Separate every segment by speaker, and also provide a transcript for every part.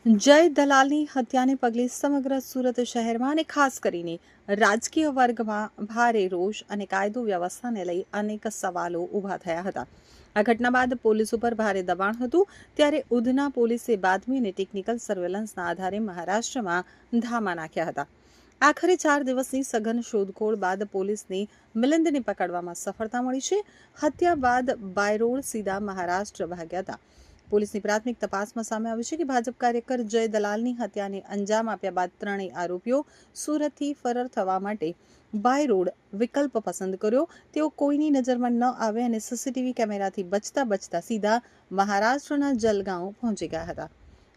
Speaker 1: જય દલાલની હત્યાને પગલે સમગ્ર સુરત શહેરમાં અને ખાસ કરીને રાજકીય વર્ગમાં ભારે રોષ અને કાયદો વ્યવસ્થાને લઈ અનેક સવાલો ઊભા થયા હતા. આ ઘટના બાદ પોલીસ ઉપર ભારે દબાણ હતું, ત્યારે ઉધના પોલીસે બાતમી અને ટેકનિકલ સર્વેલન્સના આધારે મહારાષ્ટ્રમાં ધામા નાખ્યા હતા. આખરે 4 દિવસની સઘન શોધખોળ બાદ પોલીસને મિલિંદને પકડવામાં સફળતા મળી છે. હત્યા બાદ બાય રોડ સીધા મહારાષ્ટ્ર ભાગ્યા હતા. પોલીસની પ્રાથમિક તપાસમાં સામે આવ્યું છે કે ભાજપ કાર્યકર જય દલાલની હત્યાને અંજામ આપ્યા બાદ ત્રણેય આરોપીઓ સુરતથી ફરાર થવા માટે બાય રોડ વિકલ્પ પસંદ કર્યો. તેઓ કોઈની નજરમાં ન આવે અને સીસીટીવી કેમેરાથી બચતા સીધા મહારાષ્ટ્રના જલગાંવ પહોંચી ગયા હતા.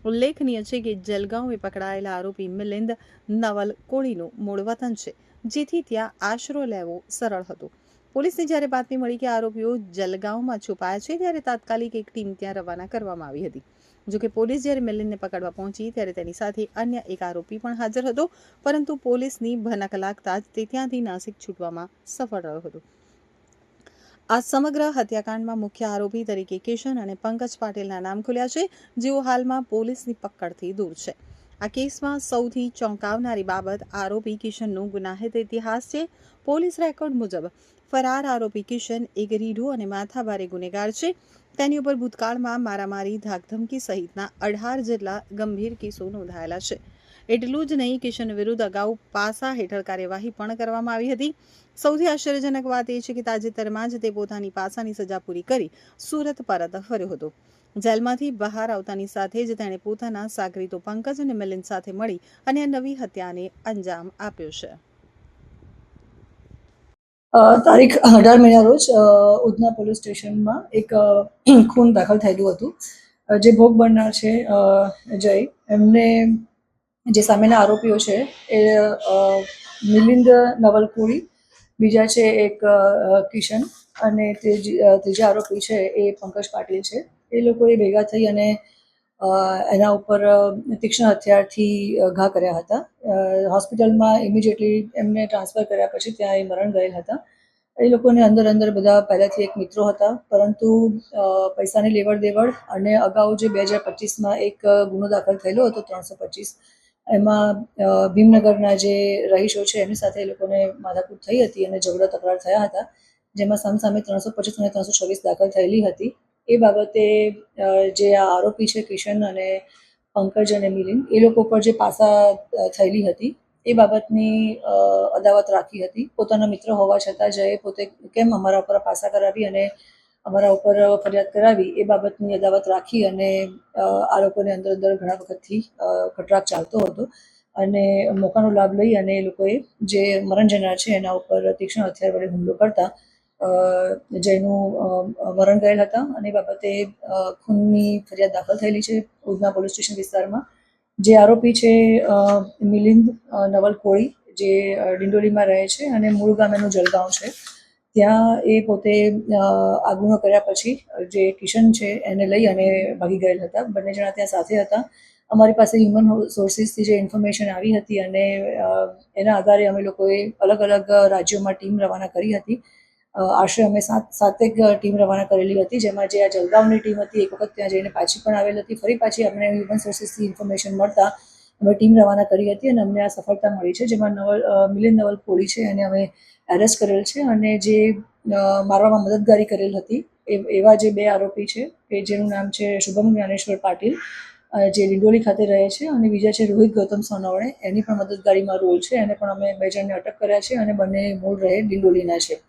Speaker 1: ઉલ્લેખનીય છે કે જલગાંવે પકડાયેલા આરોપી મિલિંદ નવલ કોળીનું મૂળ વતન છે, જેથી ત્યાં આશરો લેવો સરળ હતો. પોલીસને જ્યારે બાતમી મળી કે આરોપીઓ જલગાંવમાં છુપાયા છે, ત્યારે તાત્કાલિક એક ટીમ ત્યાં રવાના કરવામાં આવી હતી. જોકે પોલીસ જ્યારે મિલિંદને પકડવા પહોંચી ત્યારે તેની સાથે અન્ય એક આરોપી પણ હાજર હતો, પરંતુ પોલીસની ભનક લાગતા જ તે ત્યાંથી નાસિક છૂટવામાં સફળ રહ્યો હતો. આ સમગ્ર હત્યાકાંડમાં મુખ્ય આરોપી તરીકે કિશન અને પંકજ પાટીલના નામ ખુલ્યા છે, જેઓ હાલમાં પોલીસની પકડથી દૂર છે. આ કેસમાં સૌથી ચોંકાવનારી બાબત આરોપી કિશનનો ગુનાહિત ઇતિહાસ છે. પોલીસ રેકોર્ડ મુજબ ફરાર આરોપી કિશન એક રીઢો અને માથાભારે ગુનેગાર છે. તેની ઉપર ભૂતકાળમાં મારામારી, ધાકધમકી સહિતના 18 જેટલા ગંભીર કેસો નોંધાયેલા છે. એટલું જ નહીં, કિશન વિરુદ્ધ અગાઉ પાસા હેઠળ કાર્યવાહી પણ કરવામાં આવી હતી. સૌથી આશ્ચર્યજનક વાત એ છે કે તાજેતરમાં જ તે પોતાની પાસાની સજા પૂરી કરી સુરત પરત ફર્યો હતો. જેલમાંથી બહાર આવતાની સાથે જ તેણે પોતાના સાગરીતો પંકજ અને મિલિંદ સાથે મળી અને નવી હત્યાને અંજામ આપ્યો છે.
Speaker 2: તારીખ 18 મેના રોજ ઉધના પોલીસ સ્ટેશનમાં એક ખૂન દાખલ થયેલું હતું. જે ભોગ બનનાર છે જય, એમને જે સામેના આરોપીઓ છે એ મિલિંદ નવલ કોળી, બીજા છે એક કિશન અને ત્રીજા આરોપી છે એ પંકજ પાટીલ છે. એ લોકોએ ભેગા થઈ અને એના ઉપર તીક્ષ્ણ હથિયારથી ઘા કર્યા હતા. હોસ્પિટલમાં ઇમિડિયેટલી એમને ટ્રાન્સફર કર્યા પછી ત્યાં એ મરણ ગયેલ હતા. એ લોકોને અંદર બધા પહેલાંથી એક મિત્રો હતા, પરંતુ પૈસાની લેવડ દેવડ અને અગાઉ જે 2025માં એક ગુનો દાખલ થયેલો હતો 325, એમાં ભીમનગરના જે રહીશો છે એમની સાથે એ લોકોને માથાકૂટ થઈ હતી અને ઝઘડા તકરાર થયા હતા, જેમાં સામસામે 325 અને 326 દાખલ થયેલી હતી. એ બાબતે જે આ આરોપી છે કિશન અને પંકજ અને મિલિંદ, એ લોકો પર જે પાસા થયેલી હતી એ બાબતની અદાવત રાખી હતી. પોતાના મિત્ર હોવા છતાં જયે પોતે કેમ અમારા ઉપર પાસા કરાવી અને અમારા ઉપર ફરિયાદ કરાવી એ બાબતની અદાવત રાખી અને આ લોકોને અંદર ઘણા વખતથી ખટરાક ચાલતો હતો અને મોકાનો લાભ લઈ અને એ લોકોએ જે મરણ જનાર છે એના ઉપર તીક્ષ્ણ હથિયાર વડે હુમલો કરતા જયનું મરણ ગયેલ હતા અને એ બાબતે ખૂનની ફરિયાદ દાખલ થયેલી છે ઉધના પોલીસ સ્ટેશન વિસ્તારમાં. જે આરોપી છે મિલિંદ નવલ કોળી, જે ડિંડોલીમાં રહે છે અને મૂળ ગામ એનું જલગાંવ છે. ત્યાં એ પોતે આ ગુનો કર્યા પછી જે કિશન છે એને લઈ અને ભાગી ગયેલ હતા. બંને જણા ત્યાં સાથે હતા. અમારી પાસે હ્યુમન સોર્સિસથી જે ઇન્ફોર્મેશન આવી હતી અને એના આધારે અમે લોકોએ અલગ અલગ રાજ્યોમાં ટીમ રવાના કરી હતી. આશરે અમે સાતેક ટીમ રવાના કરેલી હતી, જેમાં જે આ જલગાંવની ટીમ હતી એક વખત ત્યાં જઈને પાછી પણ આવેલ હતી. ફરી પાછી અમને હ્યુમન સોર્સિસથી ઇન્ફોર્મેશન મળતા અમે ટીમ રવાના કરી હતી અને અમને આ સફળતા મળી છે, જેમાં મિલિંદ નવલ કોળી છે એને અમે એરેસ્ટ કરેલ છે અને જે મારવામાં મદદગારી કરેલ હતી એવા જે બે આરોપી છે કે જેનું નામ છે શુભમ જ્ઞાનેશ્વર પાટીલ, જે ડિંડોલી ખાતે રહે છે, અને બીજા છે રોહિત ગૌતમ સોનવણે, એની પણ મદદગારીમાં રોલ છે. એને પણ અમે 2 જણને અટક કર્યા છે અને બંને મૂળ રહે ડિંડોલીના છે.